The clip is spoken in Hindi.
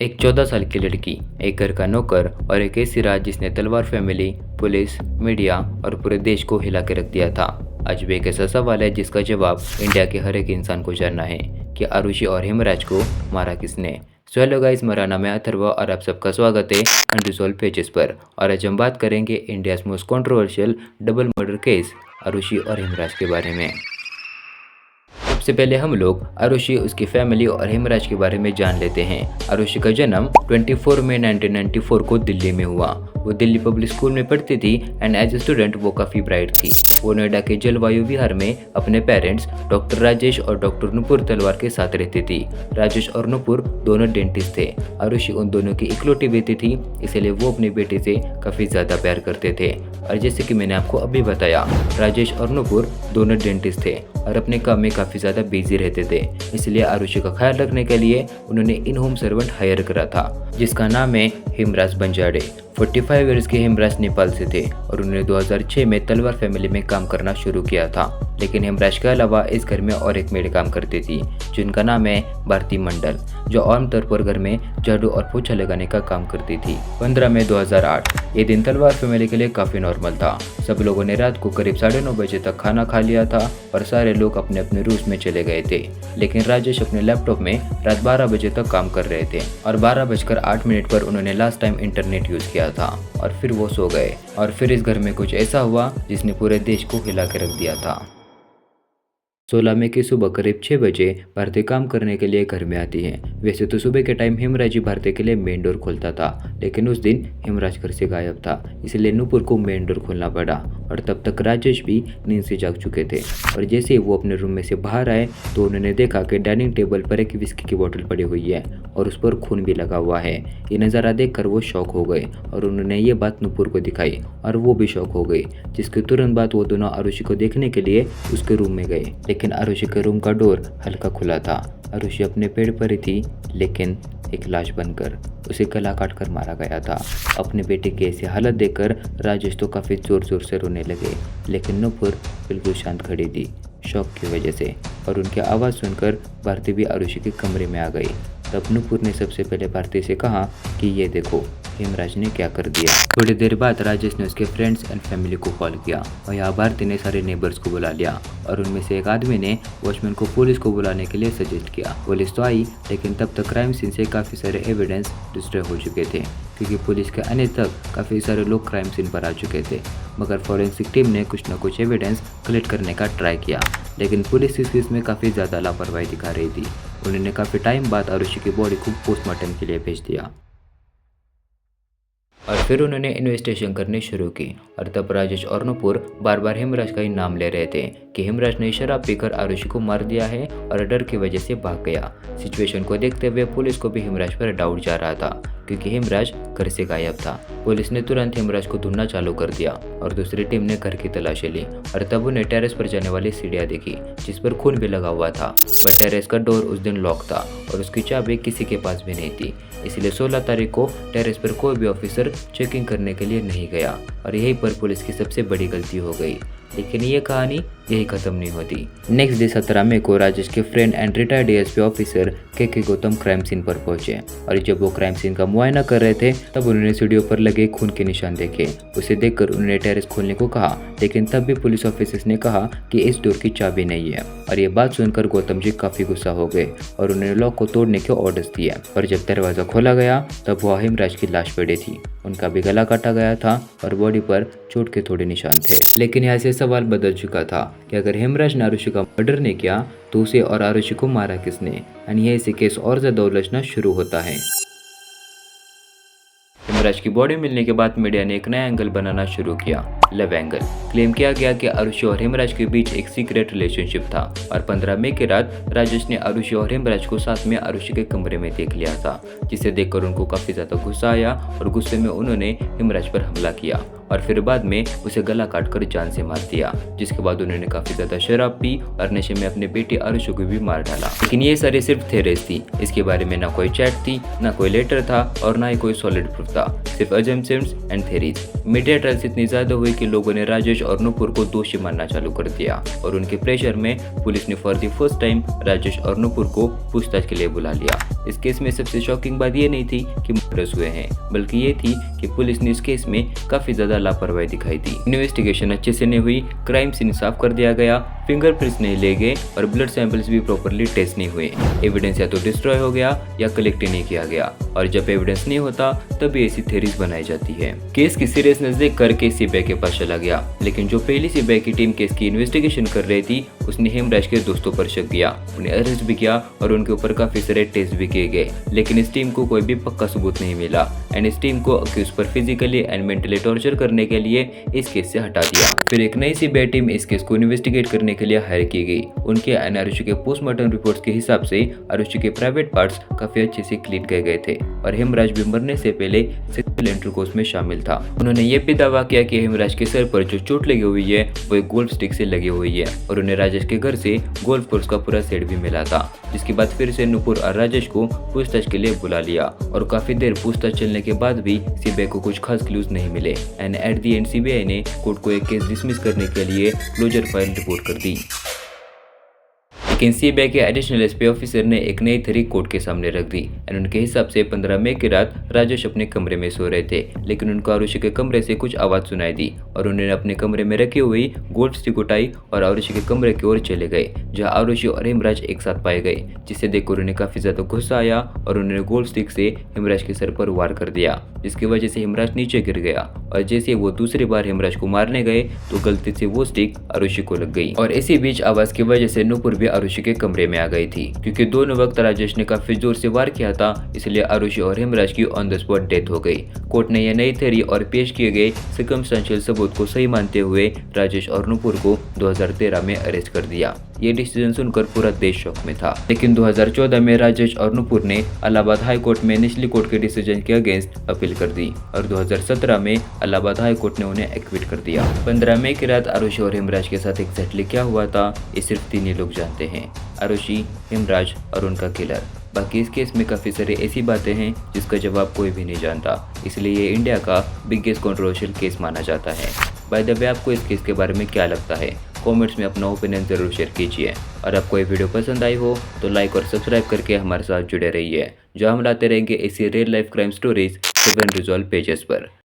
एक 14 साल की लड़की, एक घर का नौकर और एक ऐसी रात जिसने तलवार फैमिली, पुलिस, मीडिया और पूरे देश को हिला के रख दिया था। आज भी एक ऐसा सवाल है जिसका जवाब इंडिया के हर एक इंसान को जानना है कि आरुषि और हेमराज को मारा किसने। सो हेलो गाइस, मेरा नाम है अथर्व और आप सबका स्वागत है अनरिजॉल्व पेजेस पर। और आज हम बात करेंगे India most controversial double murder case Aarushi और हेमराज के बारे में। सबसे पहले हम लोग आरुषि, उसकी फैमिली और हेमराज के बारे में जान लेते हैं। आरुषि का जन्म 24 मई 1994 को दिल्ली में हुआ। वो दिल्ली पब्लिक स्कूल में पढ़ती थी एंड एज ए स्टूडेंट वो काफ़ी ब्राइट थी। वो नोएडा के जलवायु विहार में अपने पेरेंट्स डॉक्टर राजेश और डॉक्टर नुपुर तलवार के साथ रहती थी। राजेश और नुपुर दोनों डेंटिस्ट थे। आरुषि उन दोनों की इकलौती बेटी थी, इसलिए वो अपनी बेटी से काफ़ी ज़्यादा प्यार करते थे। और जैसे कि मैंने आपको अभी बताया, राजेश और नुपुर दोनों डेंटिस्ट थे और अपने काम में काफ़ी ज़्यादा बिजी रहते थे, इसलिए आरुषि का ख्याल रखने के लिए उन्होंने इन होम सर्वेंट हायर करा था जिसका नाम है हेमराज बंजाड़े। 45 ईयर्स के हेमराज नेपाल से थे और उन्होंने 2006 में तलवार फैमिली में काम करना शुरू किया था। लेकिन हेमराज के अलावा इस घर में और एक मेड काम करती थी जिनका नाम है भारती मंडल, जो आमतौर पर घर में झाड़ू और पोछा लगाने का काम करती थी। 15 मई 2008 ये दिन तलवार फैमिली के लिए काफ़ी नॉर्मल था। सब लोगों ने रात को करीब 9:30 बजे तक खाना खा लिया था और सारे लोग अपने अपने रूम्स में चले गए थे। लेकिन राजेश अपने लैपटॉप में रात 12 बजे तक काम कर रहे थे और 12:08 पर उन्होंने लास्ट टाइम इंटरनेट यूज़ किया था और फिर वो सो गए। और फिर इस घर में कुछ ऐसा हुआ जिसने पूरे देश को हिला के रख दिया था। 16 मई की सुबह करीब 6 बजे भारती काम करने के लिए घर में आती है। वैसे तो सुबह के टाइम हेमराज ही भारती के लिए मेन डोर खोलता था, लेकिन उस दिन हेमराज घर से गायब था, इसलिए नुपुर को मेन डोर खोलना पड़ा। और तब तक राजेश भी नींद से जाग चुके थे। और जैसे ही वो अपने रूम में से बाहर आए तो उन्होंने देखा कि डाइनिंग टेबल पर एक विस्की की बोतल पड़ी हुई है और उस पर खून भी लगा हुआ है। ये नज़ारा देखकर वो शॉक हो गए और उन्होंने ये बात नुपुर को दिखाई और वो भी शॉक हो गई, जिसके तुरंत बाद वो दोनों आरुषि को देखने के लिए उसके रूम में गए। लेकिन आरुषि के रूम का डोर हल्का खुला था। आरुषि अपने पेड़ पर ही थी, लेकिन एक लाश बनकर उसे गला काट कर मारा गया था। अपने बेटे की ऐसी हालत देखकर राजेश तो काफ़ी ज़ोर ज़ोर से रोने लगे, लेकिन नुपुर बिल्कुल शांत खड़ी थी शौक की वजह से। और उनकी आवाज़ सुनकर भारती भी आरुषि के कमरे में आ गई। तब नुपुर ने सबसे पहले भारती से कहा कि ये देखो हेमराज ने क्या कर दिया। थोड़ी देर बाद राजेश ने उसके फ्रेंड्स एंड फैमिली को कॉल किया और यहाँ भारती ने सारे नेबर्स को बुला लिया और उनमें से एक आदमी ने वॉचमैन को पुलिस को बुलाने के लिए सजेस्ट किया। पुलिस तो आई, लेकिन तब तक क्राइम सीन से काफ़ी सारे एविडेंस डिस्ट्रॉय हो चुके थे, क्योंकि पुलिस के आने तक काफ़ी सारे लोग क्राइम सीन पर आ चुके थे। मगर फॉरेंसिक टीम ने कुछ न कुछ एविडेंस कलेक्ट करने का ट्राई किया, लेकिन पुलिस इस केस में काफ़ी ज़्यादा लापरवाही दिखा रही थी। उन्होंने काफ़ी टाइम बाद आरुषि की बॉडी को पोस्टमार्टम के लिए भेज दिया और फिर उन्होंने इन्वेस्टिगेशन करनी शुरू की। और तब राजेश और नुपुर बार बार हेमराज का ही नाम ले रहे थे कि हेमराज ने शराब पीकर आरुषि को मार दिया है और डर की वजह से भाग गया। सिचुएशन को देखते हुए पुलिस को भी हेमराज पर डाउट जा रहा था, क्योंकि हेमराज घर से गायब था। पुलिस ने तुरंत हेमराज को ढूंढना चालू कर दिया और दूसरी टीम ने घर की तलाशी ली और तब उन्हें टेरेस पर जाने वाली सीढ़ियाँ देखी जिस पर खून भी लगा हुआ था। पर टेरेस का डोर उस दिन लॉक था और उसकी चाबी किसी के पास भी नहीं थी, इसलिए 16 तारीख को टेरेस पर कोई भी ऑफिसर चेकिंग करने के लिए नहीं गया और यहीं पर पुलिस की सबसे बड़ी गलती हो गई। लेकिन ये कहानी यही खत्म नहीं होती। नेक्स्ट डे 17 मई को राजेश के friend and retired ASP officer के गौतम क्राइम सीन पर पहुंचे और जब वो क्राइम सीन का मुआयना कर रहे थे तब उन्होंने सीढ़ियों पर लगे खून के निशान देखे। उसे देखकर उन्होंने टेरेस खोलने को कहा, लेकिन तब भी पुलिस ऑफिसर्स ने कहा कि इस डोर की चाबी नहीं है। और ये बात सुनकर गौतम जी काफ़ी गुस्सा हो गए और उन्होंने लॉक को तोड़ने के ऑर्डर्स दिए। और जब दरवाज़ा खोला गया तब वहाँ हेमराज की लाश पड़ी थी। उनका भी गला काटा गया था और बॉडी पर चोट के थोड़े निशान थे। लेकिन यहाँ से सवाल बदल चुका था कि अगर हेमराज ने आरुषि का मर्डर नहीं किया तो उसे और आरुषि को मारा किसने। यानी यही से केस और ज़्यादा उलझना शुरू होता है। हेमराज की बॉडी मिलने के बाद मीडिया ने एक नया एंगल बनाना शुरू किया, लव एंगल। क्लेम किया गया कि आरुषि और हेमराज के बीच एक सीक्रेट रिलेशनशिप था और 15 मई की रात राजेश ने आरुषि और हेमराज को साथ में आरुषि के कमरे में देख लिया था, जिसे देखकर उनको काफ़ी ज़्यादा गुस्सा आया और गुस्से में उन्होंने हेमराज पर हमला किया और फिर बाद में उसे गला काटकर जान से मार दिया। जिसके बाद उन्होंने काफी ज्यादा शराब पी और नशे में अपने बेटे आरुषि को भी मार डाला। लेकिन ये सारी सिर्फ थेरीज थी, इसके बारे में ना कोई चैट थी, ना कोई लेटर था और ना ही कोई सॉलिड प्रूफ था, सिर्फ assumptions and theories. Media trials इतनी ज्यादा हुई कि लोगों ने राजेश और नुपुर को दोषी मानना चालू कर दिया और उनके प्रेशर में पुलिस ने for the first time Rajesh और नुपुर को पूछताछ के लिए बुला लिया। इस केस में सबसे शॉकिंग बात ये नहीं थी कि मर्डर्स हुए हैं, बल्कि ये थी कि पुलिस ने इस केस में काफी ज्यादा लापरवाही दिखाई थी। इन्वेस्टिगेशन अच्छे से नहीं हुई, क्राइम सीन साफ कर दिया गया, फिंगरप्रिंट्स नहीं ले गए और ब्लड सैंपल्स भी प्रॉपरली टेस्ट नहीं हुए। एविडेंस या तो डिस्ट्रॉय हो गया या कलेक्ट नहीं किया गया और जब एविडेंस नहीं होता तभी ऐसी थ्योरीज बनाई जाती है। केस की सीरियसनेस देख कर केस सीबीआई के पास चला गया, लेकिन जो पहली सीबीआई की टीम केस की इन्वेस्टिगेशन कर रही थी उसने हेमराज के दोस्तों पर शक किया, उन्हें अरेस्ट भी किया और उनके ऊपर काफी सारे टेस्ट भी किए गए, लेकिन इस टीम को कोई भी पक्का सबूत नहीं मिला एंड इस टीम को अक्यूज पर फिजिकली एंड मेंटली टॉर्चर करने के लिए इस केस से हटा दिया। फिर एक नई सीबीआई टीम इस केस को इन्वेस्टिगेट करने के लिए हायर की गई। उनके एंड आरुषि के पोस्टमार्टम रिपोर्ट्स के हिसाब से आरुषि के प्राइवेट पार्ट्स काफी अच्छे से क्लीन किए गए थे और हेमराज भी मरने से पहले सेक्सुअल इंटरकोर्स में शामिल था। उन्होंने ये भी दावा किया कि हेमराज के सर पर जो चोट लगी हुई है वो एक गोल्फ स्टिक से लगी हुई है और उन्हें राजेश के घर से गोल्फ कोर्स का पूरा सेट भी मिला था। जिसके बाद फिर से नुपुर और राजेश को पूछताछ के लिए बुला लिया और काफी देर पूछताछ चलने के बाद भी सीबीआई को कुछ खास क्लूज नहीं मिले and at the end CBI ने कोर्ट को एक केस डिसमिस करने के लिए क्लोजर फाइल रिपोर्ट कर दी। लेकिन सीबीआई के एडिशनल एसपी ऑफिसर ने एक नई थ्योरी कोर्ट के सामने रख दी एंड उनके हिसाब से 15 मई की रात राजेश अपने कमरे में सो रहे थे, लेकिन उनको आरुषि के कमरे से कुछ आवाज सुनाई दी और उन्होंने अपने कमरे में रखी हुई गोल्फ स्टिक उठाई और आरुषि के कमरे की ओर चले गए, जहां आरुषि और हेमराज एक साथ पाए गए, जिसे देखकर उन्हें काफी ज्यादा गुस्सा आया और उन्होंने गोल्फ स्टिक से हेमराज के सर पर वार कर दिया, जिसकी वजह से हेमराज नीचे गिर गया और जैसे वो दूसरी बार हेमराज को मारने गए तो गलती से वो स्टिक आरुषि को लग गई और इसी बीच आवाज की वजह से नुपुर भी आरुषि के कमरे में आ गई थी। क्योंकि दोनों वक्त राजेश ने काफी जोर से वार किया था, इसलिए आरुषि और हेमराज की ऑन द स्पॉट डेथ हो गई। कोर्ट ने यह नई थ्योरी और पेश किए गए सर्कमस्टेंशियल सबूत को सही मानते हुए राजेश और नुपुर को 2013 में अरेस्ट कर दिया। ये डिसीजन सुनकर पूरा देश शॉक में था, लेकिन 2014 में राजेश और नुपुर ने इलाहाबाद हाई कोर्ट में निचली कोर्ट के डिसीजन के अगेंस्ट अपील कर दी और 2017 में इलाहाबाद हाई कोर्ट ने उन्हें एक्विट कर दिया। 15 मई की रात आरुषि और हेमराज के साथ एग्जैक्टली क्या हुआ था ये सिर्फ तीन ही लोग जानते हैं, आरुषि, हेमराज और उनका किलर। बाकी इस केस में काफ़ी सारी ऐसी बातें हैं जिसका जवाब कोई भी नहीं जानता, इसलिए ये इंडिया का बिगेस्ट कंट्रोवर्शियल केस माना जाता है। बाय द वे, आपको इस केस के बारे में क्या लगता है? कमेंट्स में अपना ओपिनियन जरूर शेयर कीजिए और आपको ये वीडियो पसंद आई हो तो लाइक और सब्सक्राइब करके हमारे साथ जुड़े रहिए, जो हम लाते रहेंगे ऐसी real life crime stories 7 resolve pages पर।